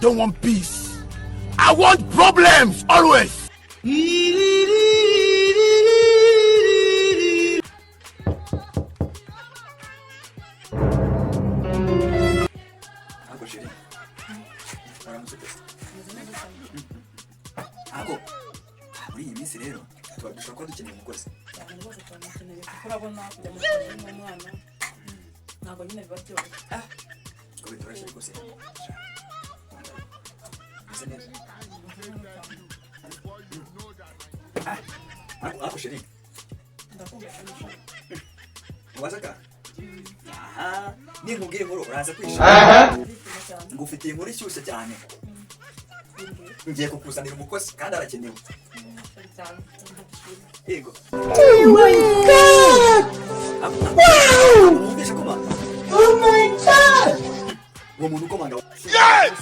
don't want peace. I want problems always. Ako muri iyi minsi rero tubadusha ko dukeneye umukozi. Urabona kujya mu kazi n'umwana ntabwo nyine biba byoroshye. Ko bitoroshye rwose. Ako sheri. Wazaka? Aha, ni nkubwire inkuru uraza kwishima. Ngufitiye inkuru ishyushye cyane. Ngiye kukuzanira umukozi kandi arakenewe. Yego. Oh my god! Oh my god! Uwo muntu ukomanga. Yeah!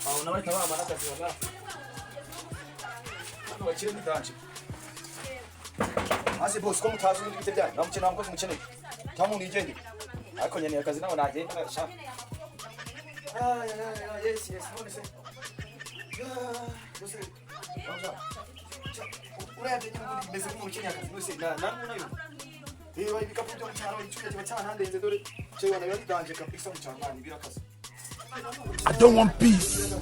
Aho nawe tabama nakatiwaga. Ano bakire mutanje. Ase boss ko mutazi n'ibite byanyu. Namukeneye umukozi mukeneye. Tamu nigende. Ariko nyene akazi nawe nagenda nasha. Yes, none se. Bose. Urabye nyine mbese nk'umukeneye akazi bose namuna yo. Ewa ibikapu byo cyaro icyuye cyane handenze dore cyo wana yatanje kabisa mu cyangani birakaza. I don't want peace.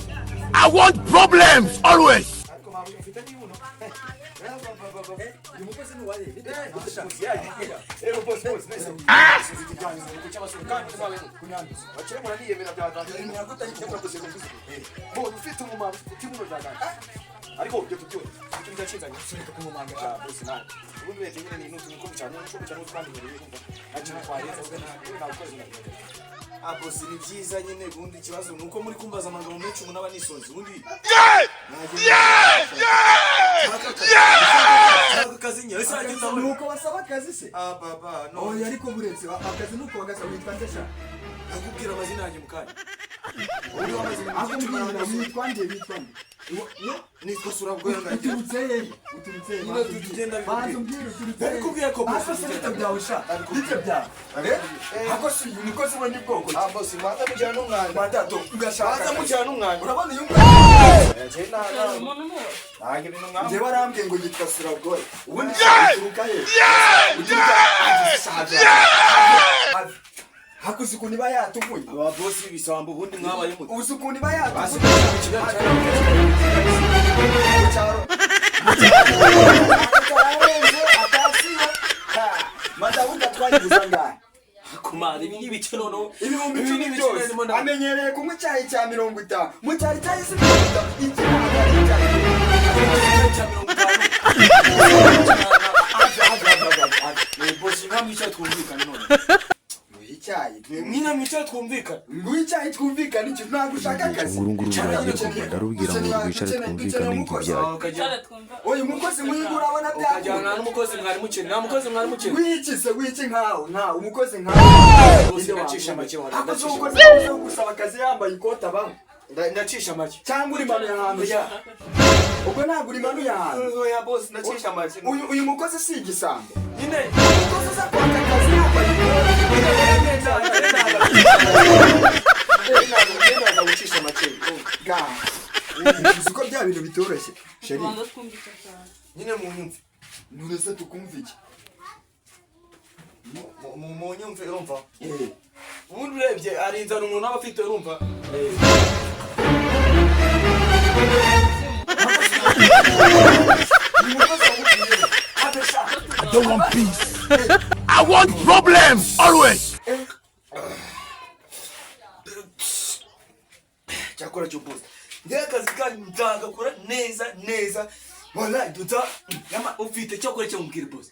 I want problems always. Ariko mabu mfite ni uno. Umukozi ni waye. Boss nese. Bakire mura niyemera byaganje. Nyaguta cyangwa kose kumvise. Bo ufite umumaro timuno byaganje. Ariko byo tutyo. Icyo ndacizanye sunika kumumanga cha boss nawe. Ubundi wete nyine ni nutu nko cyane n'uko cyane kandi mbere y'uko. Akina kwa yeza na ukozi na. Boss ni byiza nyine bundi ikibazo nuko muri kumbaza amangabo menshi umuntu aba nisonze ubundi. Akazi nyawe sajya nuko basaba akazi se. Baba no. Oh yariko buretse akazi nuko bagasaba witwa ndesha. Akubwira amazina yanjye mukanya. Uri wamazina akubwira witwa nde. Ni kosura bwoyanga. Uturutse. Niba tugenda bivuze. Arikubwira ko boss afite byawusha. Bite bya. Hako si umukozi we ni bwoko. Boss mata mujana n'umwanda. Mata to ugashaka. Mata mujana n'umwanda. Urabona iyo Nje barambye ngo yitwa Surabgoye. Ubundi uturuka he? Hakuzi kuni bayatuvuye. Aba boss bisambo ubundi mwabaye mu. Ubuzi kuni bayatuvuye. Mata unda twagizanga. Kumara ibi nibice nono ibihumbi 10 byose amenyereye kumwe cyayi cya 50 mu cyari cyayi se 50 bosi nkamwica twumvikana none icyayi mwina mwica twumvikana ngwicyayi twumvikana icyo ntabwo ushaka akazi ndarubwira ngo wicare twumvikane nk'ibyaye oyi mukozi mwingu urabona byakujyana n'umukozi mwari mukene wiki nkaho nta umukozi nkaho ndacisha make wala ndacisha umukozi wo gusaba akazi yambaye ikoti abaho ndacisha make cyangwa uri manu yahantu ya ubwo ntabwo uri manu yahantu ya boss ndacisha make uyu mukozi si igisambo nyine umukozi za kwaka akazi yambaye ikoti uko bya bintu bitoroshye sheri nyine mu nyumve nurese tukumva iki mu nyumve urumva ubundi urebye arinzana umuntu aba afite urumva I don't want peace. I want problems always. Cyakora cyo boss ndakazi kandi nzagakora neza wala duta yama ufite cyakora cyo mubwire boss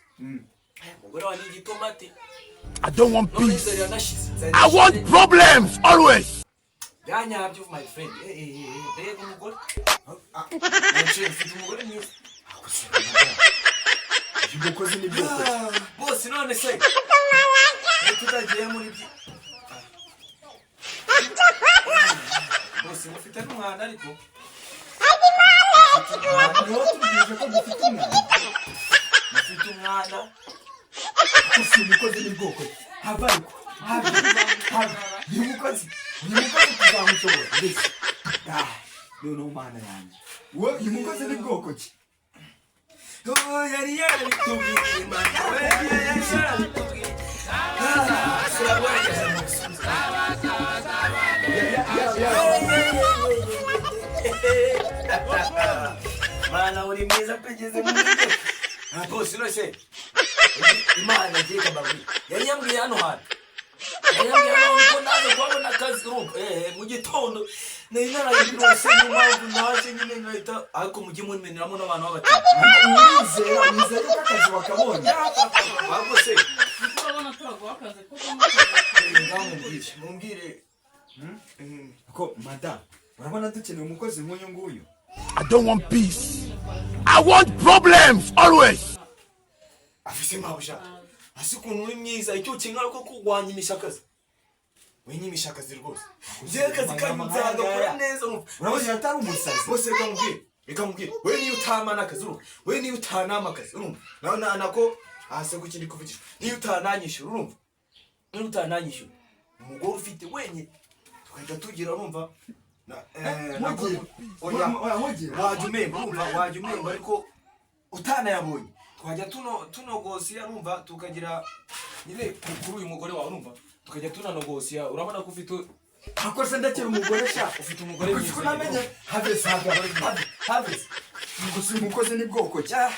mugore wa ni tomate. I don't want peace. I want problems always. Yanyabyo my friend bego mugore mugore ni umukozi ni bwoko boss none se tutagiye muri byi boss mufite n'umwana ariko mufite umwana boss umukozi ni bwoko hava Nimukozi tuzamushobora mbese. None umwana yanjye. Wowe nimukozi ni bwoko ki? yari yarabitubwiye Imana we yari yarabitubwiye. Surabwageza mu gusubiza. Mana uri mwiza pegeze mu rugo. Bose nose Imana agiye kabagwi. Yari yambwiye hano hantu. Yari yambwiye hano ko naje kubona akazi rumva. Mu gitondo nari narayibirose n'impamvu naje nyine ngahita ariko mujye mumeniramo n'abantu b'abatatu. Wizera ko akazi wakabonye. Ahubwo se urabona turaguha akazi kuko mumbwire. Ko madam, urabona dukeneye umukozi nk'uyu nguyu. I don't want peace. I want problems always. Afise mabusha. Asikuntu uri mwiza icyo kingana ko kugwanya imishakazi. We nyimishakazi rwose. Je akazi kanyu nzagakora neza. Urabona atari umusazi. Bose reka mubwire. We niyo utamana akazi urumva. We niyo utanama akazi urumva. Naona nako ase kukindi kuvugisha. Niyo utananyishura urumva. Niyo utananyishura. Umugore ufite wenye tukajya tugira urumva. Wajya umemba ariko utanayabonye twajya tunogosiya urumva tukagira nyine kuri uyu mugore wawe urumva tukajya tunanogosiya urabona ko ufite akose ndakira umugore sha ufite umugore mwiza kuko namenye have gusa umukozi ni bwoko cya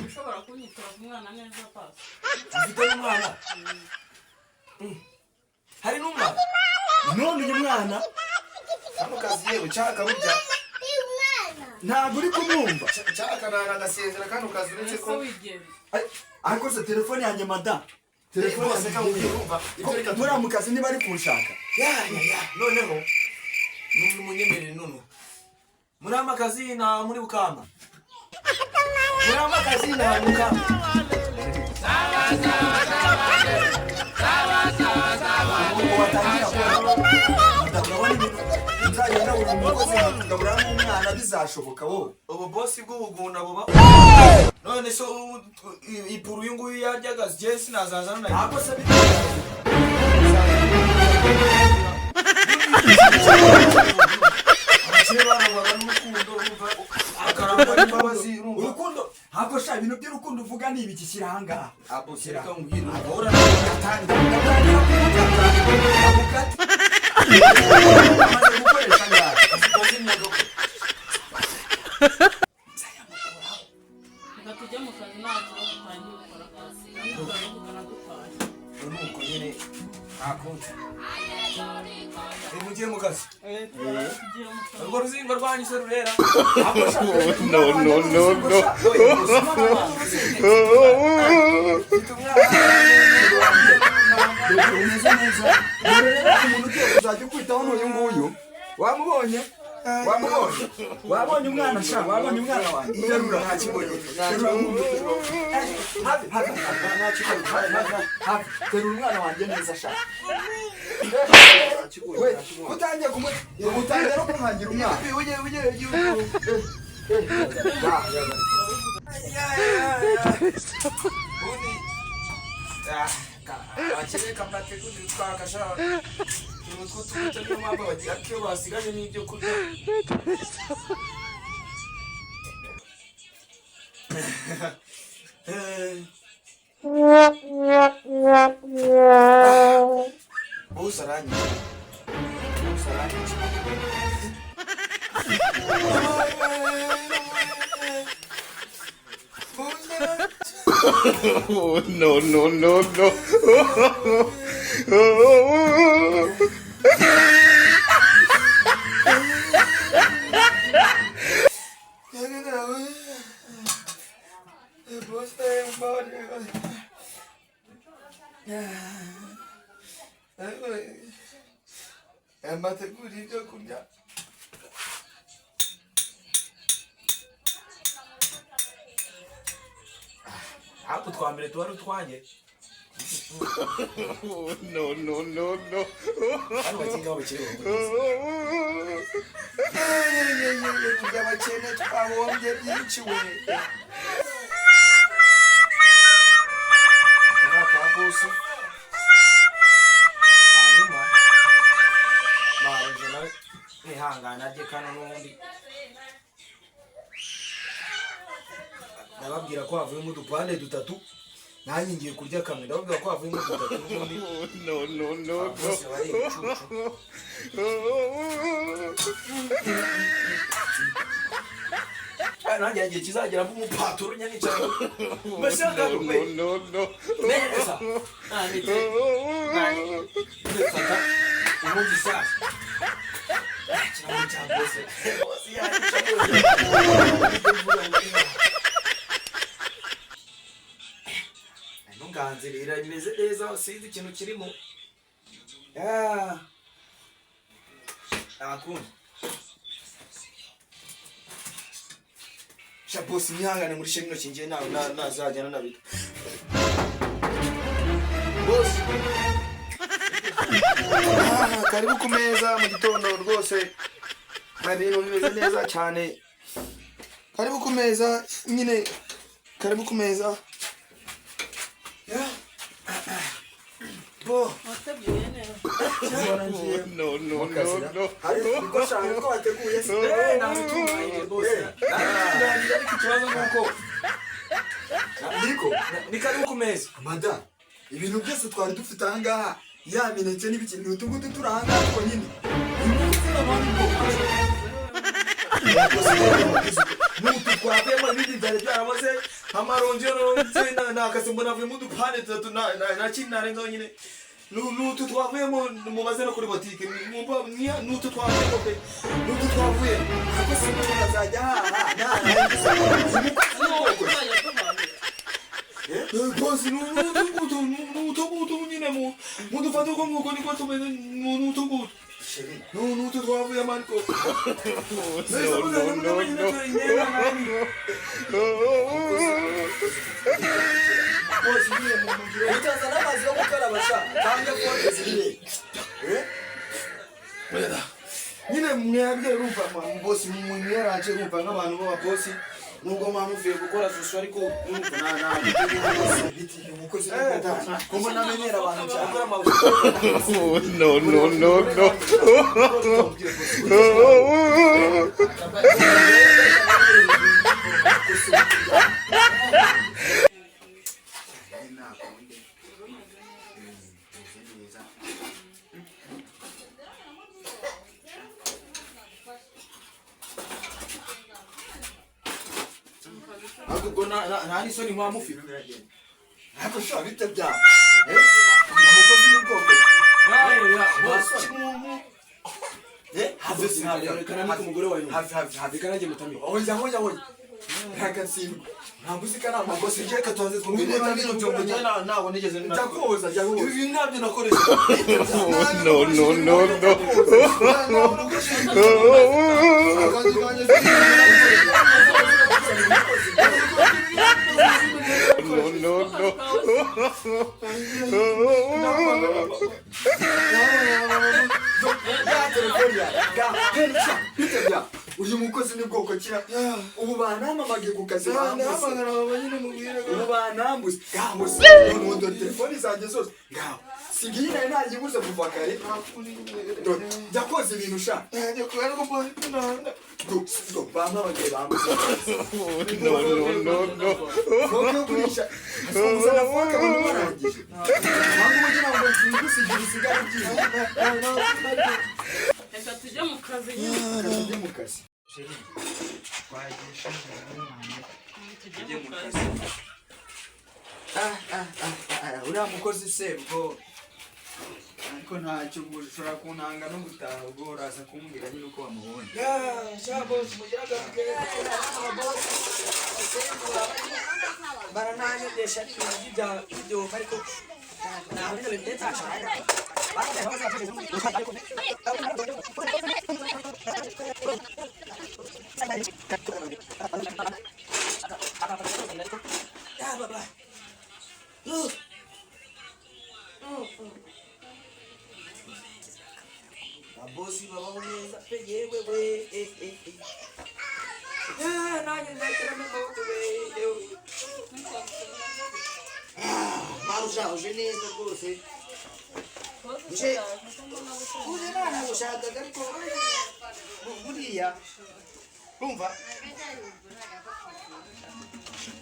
ushobora kunyitura ku mwana neza pasi ufite n'umwana hari n'umwana none uyu mwana amukazi yewe cyaka burya ntabwo uri kumwumva cyaka nagasezera kandi ukazi uretse ko akose telefone yanjye madam telefone yose kamubwirumva muri mu kazi niba ari kunshaka noneho n'umunyemerere none muri amakazi na muri bukama muri amakazi na bukama bizashoboka wowe ubu bosi bw'ubugunda buba none so ipuru uyu nguyu yaryaga jesi nazazana nayo ako se urukundo hako sha ibintu by'urukundo uvuga ni ibiki kiri ahangaha abo sereka ngwira ahora tujya mu kazi ntabwo dutangiye gukora akazi n'umugabo dutaye nuko nyine ntakundi mugiye mu kazi urwo ruzingo rwanyu se rurera no uzajya ukwitaho n'uyu nguyu wamubonye wabonye umwana sha wabonye umwana wanjye terura nta kigoye terura umwana wanjye neza sha we utangiye utangiye no kumwangira umwana akireka mbategurire twakasha nuko tubuta niyo mpamvu bagira ko basigaje n'ibyo kurya usaranye no mbategurire ibyo kurya hapo twambere tuba ari utwanjye no hano bakinga bakiri kurya abakene twahombye byinshi we ndababwira ko havuyemo udupande dutatu nanjye ngiye kurya kamwe ndababwira ko havuyemo dutatu n'ubundi no bose bari ibicucu nanjye igihe kizagera nk'umupaturo nyanicaro mbese ngarume neza fata ubundi sasa kiramo cya bose bose yanica ntunganzirira imeze neza sinzi ikintu kirimo akunda bosi mwihangane muri shemino kingiye nawe nazajyana nabita bosi karibu ku meza mu gitondo rwose ibintu bimeze neza cyane karibu ku meza nyine karibu ku meza bo wateguye neza no hari uko ko wateguye se nabitunganye rwose ariko ikibazo nuko ni karibu ku meza mada ibintu byose twari dufite aha ngaha ya mineke n'ibikintu utugutu turi aha ngaha ariko nyine n'utu twavuyemo ibindi byari byaramaze amaronji yoronse nakase mbona avuyemo udupande dutatu nta kintu narenzaho nyine n'utu twavuyemo mubaze no kuri botike n'utu twavuyemo pe n'utu twavuyemo ariko si umuntu azajya ahaha rwose n'utu nyine mudufata uko nguko niko tumeze n'utu n'utu twavuyemo ariko utaza n'amazi yo gukaraba sha kandi konti ziriye nyine mwebwe rumva bosi mwaraje rumva nk'abantu b'ababosi nubwo mwamuvuye gukora shusho ariko biti umukozi kuko namenyera abantu cyane no ahubwo nta n'isoni mwamufite ariko sha bite bya umukozi n'ubwoko hafi umugore wawe hafi nanjye mutamira oya ntagatsindwa ntabwo uzi ko ari amakosa reka tubanze twumve bino byombo ntabwo nigeze jya koza ibi ntabyo nakoresha no uyu mukozi ni bwoko kira ubu banamamagiye ku kazi ubu banambuze ngaho telefoni zanjye zose ngaho sigiye nayo ntagibuze kuva kare jya koza ibintu sha bamamagiye bambuze foke yo kurisha uzana foke abantu barangije ntabwo ugira ngo nsingusigire isigara byiza reka tujye mu kazi tujye mu kazi tujye mu kazi uriya mukozi se ubwo ariko ntacyo ushobora kuntanga no gutaha ubwo uraza kumbwira nyine uko wamubonye barananyodesha ibintu by'ibyombo ariko ntabwo bino bintu byatashaka ababosi babaho neza pe yewe we nanjye nzateramo amaboko we marushaje neza rwose uje nanagushakaga ariko buriya urumva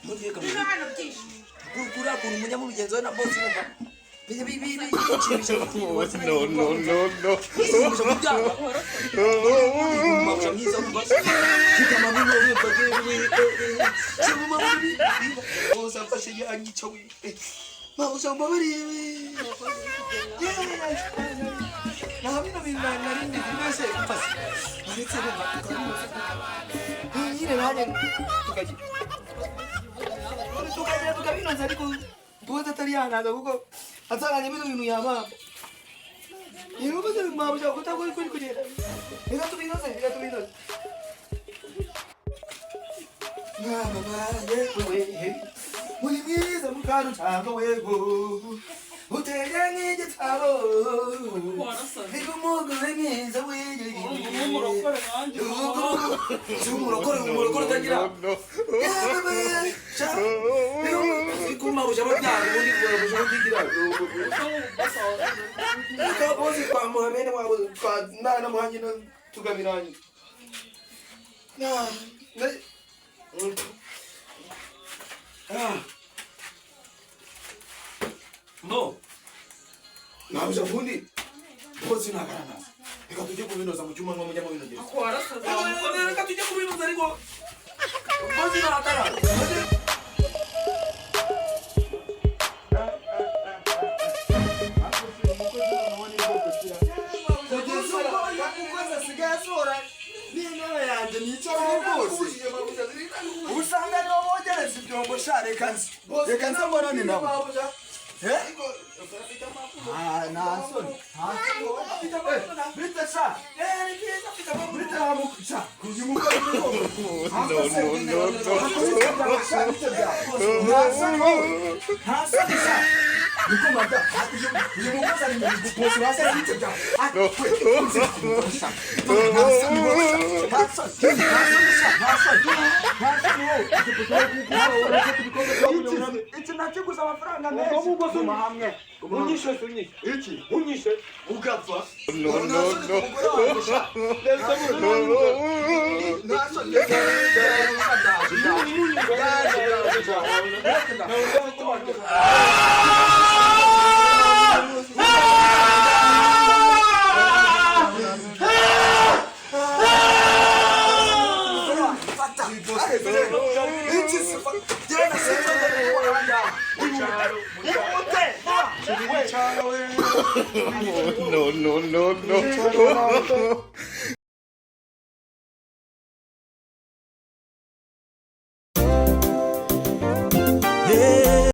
mugiye bino kamwe hano byinshi kuri kuntu mujya mu bigenzo we na boss wumva atanganya bintu yama yego bose mabuja kutagori kuri kugenda ega tubinoze mama yewe muri mwiza mukaru cyangwa wego uteye nk'igitabo ego mugore mwiza wege umurokore wanjye umurokore utagira kuma buja babyara ubundi buja bakigira bosi kwa Mohamed wabo kwa nana muhanye no tugabiranye no nabuja fundi bosi nakarana reka tujye kubinoza mu cyuma mujya mu binoza reka tujye kubinoza ariko bosi nakarana usanga niwo bogereza ibyombo sha reka nze mbonane nabo nasoni bite sha bite hamukuca kugira umugore ntasoni sha nikomada uyu mukozi ari mu bosi wase bite bya iki nakiguza amafaranga menshi hamwe unyishe iki unyishe ugapfa no.